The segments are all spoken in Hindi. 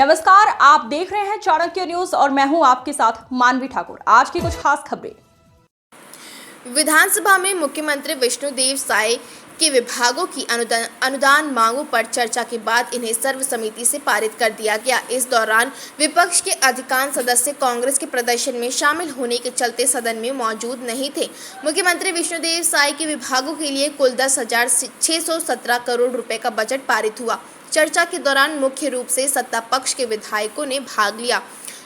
नमस्कार, आप देख रहे हैं चाणक्य न्यूज और मैं हूं आपके साथ मानवी ठाकुर। आज की कुछ खास खबरें। विधानसभा में मुख्यमंत्री विष्णुदेव साय के विभागों की अनुदान मांगों पर चर्चा के बाद इन्हें सर्वसम्मति से पारित कर दिया गया। इस दौरान विपक्ष के अधिकांश सदस्य कांग्रेस के प्रदर्शन में शामिल होने के चलते सदन में मौजूद नहीं थे। मुख्यमंत्री विष्णुदेव साय के विभागों के लिए कुल 10,617 करोड़ रुपए का बजट पारित हुआ। चर्चा के दौरान मुख्य रूप से सत्ता पक्ष के विधायकों ने भाग लिया।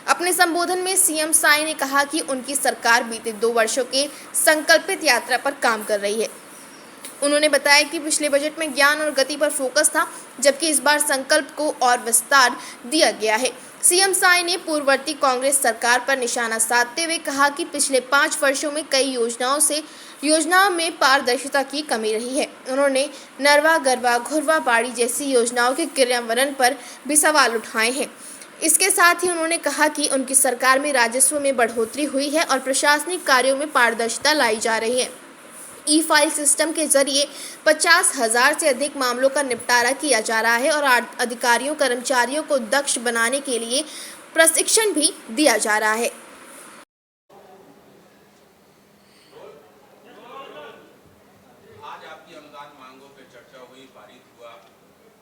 अपने संबोधन में सीएम साय ने कहा कि उनकी सरकार बीते 2 वर्षों के संकल्पित यात्रा पर काम कर रही है। उन्होंने बताया कि पिछले बजट में ज्ञान और गति पर फोकस था, जबकि इस बार संकल्प को और विस्तार दिया गया है। सीएम साय ने पूर्ववर्ती कांग्रेस सरकार पर निशाना साधते हुए कहा कि पिछले 5 वर्षों में कई योजनाओं में पारदर्शिता की कमी रही है। उन्होंने नरवा गरवा घुरवा बाड़ी जैसी योजनाओं के क्रियान्वयन पर भी सवाल उठाए हैं। इसके साथ ही उन्होंने कहा कि उनकी सरकार में राजस्व में बढ़ोतरी हुई है और प्रशासनिक कार्यों में पारदर्शिता लाई जा रही है। ई फाइल सिस्टम के जरिए 50,000 से अधिक मामलों का निपटारा किया जा रहा है और अधिकारियों कर्मचारियों को दक्ष बनाने के लिए प्रशिक्षण भी दिया जा रहा है। आज आपकी अनुदान मांगों पे चर्चा हुई, पारित हुआ।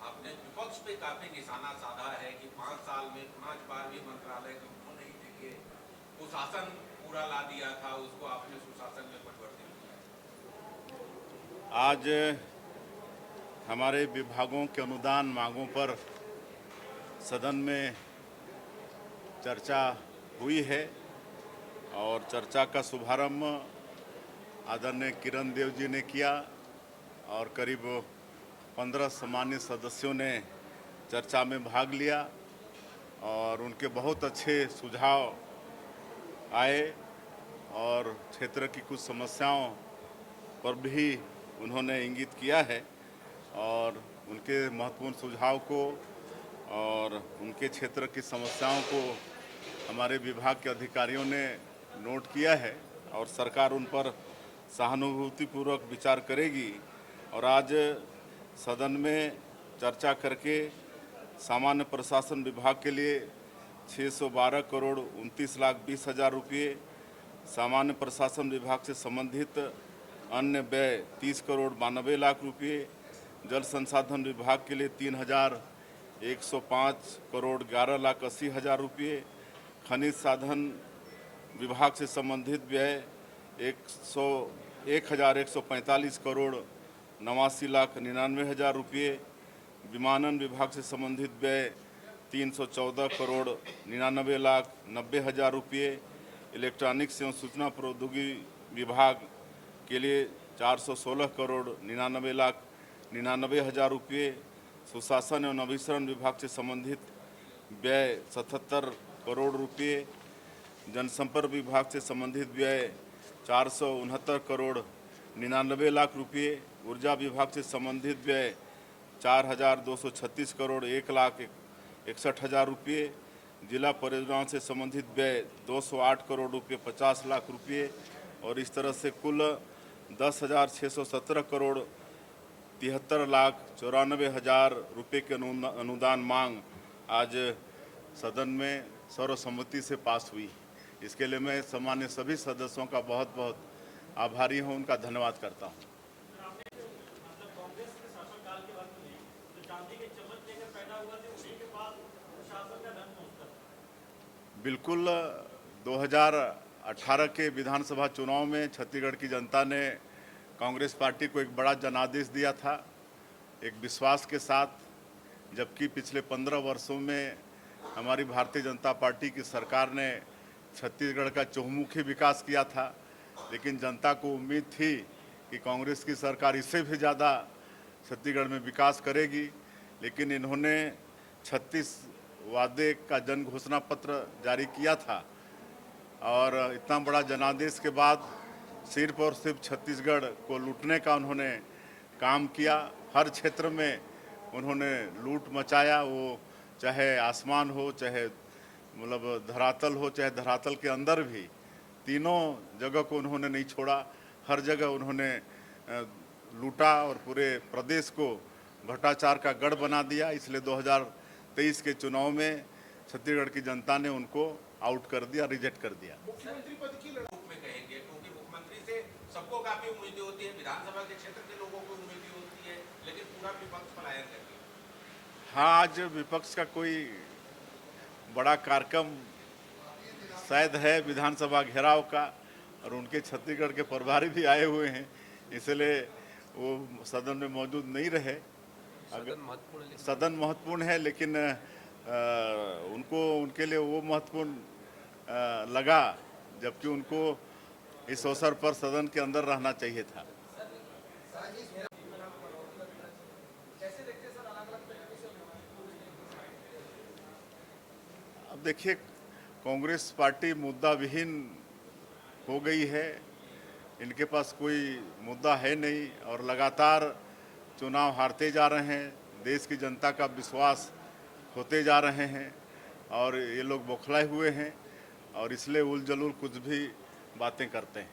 आपने विपक्ष पे काफी निशाना साधा है कि 5 साल में 5 बार भी मंत्रालय को क्यों नहीं देंगे। कुशासन पूरा ला दिया था, उसको आपने सुशासन में परिवर्तित किया। आज हमारे विभागों के अनुदान मांगों पर सदन में चर्चा हुई है और चर्चा का शुभारंभ आदरणीय किरण देव जी ने किया और करीब 15 सम्मानित सदस्यों ने चर्चा में भाग लिया और उनके बहुत अच्छे सुझाव आए और क्षेत्र की कुछ समस्याओं पर भी उन्होंने इंगित किया है और उनके महत्वपूर्ण सुझाव को और उनके क्षेत्र की समस्याओं को हमारे विभाग के अधिकारियों ने नोट किया है और सरकार उन पर सहानुभूतिपूर्वक विचार करेगी। और आज सदन में चर्चा करके सामान्य प्रशासन विभाग के लिए 612 करोड़ 29 लाख 20 हज़ार रुपये, सामान्य प्रशासन विभाग से संबंधित अन्य व्यय 30 करोड़ 92 लाख रुपये, जल संसाधन विभाग के लिए 3,105 करोड़ 11 लाख 80 हज़ार रुपये, खनिज साधन विभाग से संबंधित व्यय 1,145 करोड़ 89 लाख 99 हज़ार रुपये, विमानन विभाग से संबंधित व्यय 314 करोड़ 99 लाख 90 हज़ार रुपये, इलेक्ट्रॉनिक्स एवं सूचना प्रौद्योगिकी विभाग के लिए 416 करोड़ 99 लाख 99 हज़ार रुपये, सुशासन एवं अभिसरण विभाग से संबंधित व्यय 77 करोड़ रुपये, जनसंपर्क विभाग से संबंधित व्यय 469 करोड़ 99 लाख रुपये, ऊर्जा विभाग से संबंधित व्यय 4,236 करोड़ 1 लाख 61 हज़ार रुपये, जिला परियोजनाओं से संबंधित व्यय 208 करोड़ रुपये 50 लाख रुपये और इस तरह से कुल 10,617 करोड़ 73 लाख 94 हज़ार रुपये के अनुदान मांग आज सदन में सर्वसम्मति से पास हुई। इसके लिए मैं सम्मानित सभी सदस्यों का बहुत बहुत आभारी हूं, उनका धन्यवाद करता हूं। बिल्कुल 2018 के विधानसभा चुनाव में छत्तीसगढ़ की जनता ने कांग्रेस पार्टी को एक बड़ा जनादेश दिया था, एक विश्वास के साथ, जबकि पिछले 15 वर्षों में हमारी भारतीय जनता पार्टी की सरकार ने छत्तीसगढ़ का चहुमुखी विकास किया था। लेकिन जनता को उम्मीद थी कि कांग्रेस की सरकार इससे भी ज़्यादा छत्तीसगढ़ में विकास करेगी, लेकिन इन्होंने 36 वादे का जन घोषणा पत्र जारी किया था और इतना बड़ा जनादेश के बाद सिर्फ और सिर्फ छत्तीसगढ़ को लूटने का उन्होंने काम किया। हर क्षेत्र में उन्होंने लूट मचाया, वो चाहे आसमान हो, चाहे धरातल हो, चाहे धरातल के अंदर भी, तीनों जगह को उन्होंने नहीं छोड़ा। हर जगह उन्होंने लूटा और पूरे प्रदेश को भ्रष्टाचार का गढ़ बना दिया। इसलिए 2023 के चुनाव में छत्तीसगढ़ की जनता ने उनको आउट कर दिया, रिजेक्ट कर दिया। मुख्यमंत्री पद की लड़ाई में कहेंगे, क्योंकि मुख्यमंत्री से सबको काफी उम्मीदें होती है, विधानसभा के क्षेत्र के लोगों को उम्मीदें होती है, लेकिन पूरा विपक्ष पलायन कर गया। हाँ, आज विपक्ष का कोई बड़ा कार्यक्रम शायद है विधानसभा घेराव का, और उनके छत्तीसगढ़ के प्रभारी भी आए हुए हैं, इसलिए वो सदन में मौजूद नहीं रहे। सदन महत्वपूर्ण है, लेकिन उनको उनके लिए वो महत्वपूर्ण लगा, जबकि उनको इस अवसर पर सदन के अंदर रहना चाहिए था। अब देखिए, कांग्रेस पार्टी मुद्दा विहीन हो गई है, इनके पास कोई मुद्दा है नहीं, और लगातार चुनाव हारते जा रहे हैं, देश की जनता का विश्वास खोते जा रहे हैं, और ये लोग बौखलाए हुए हैं, और इसलिए उल जलूल कुछ भी बातें करते हैं।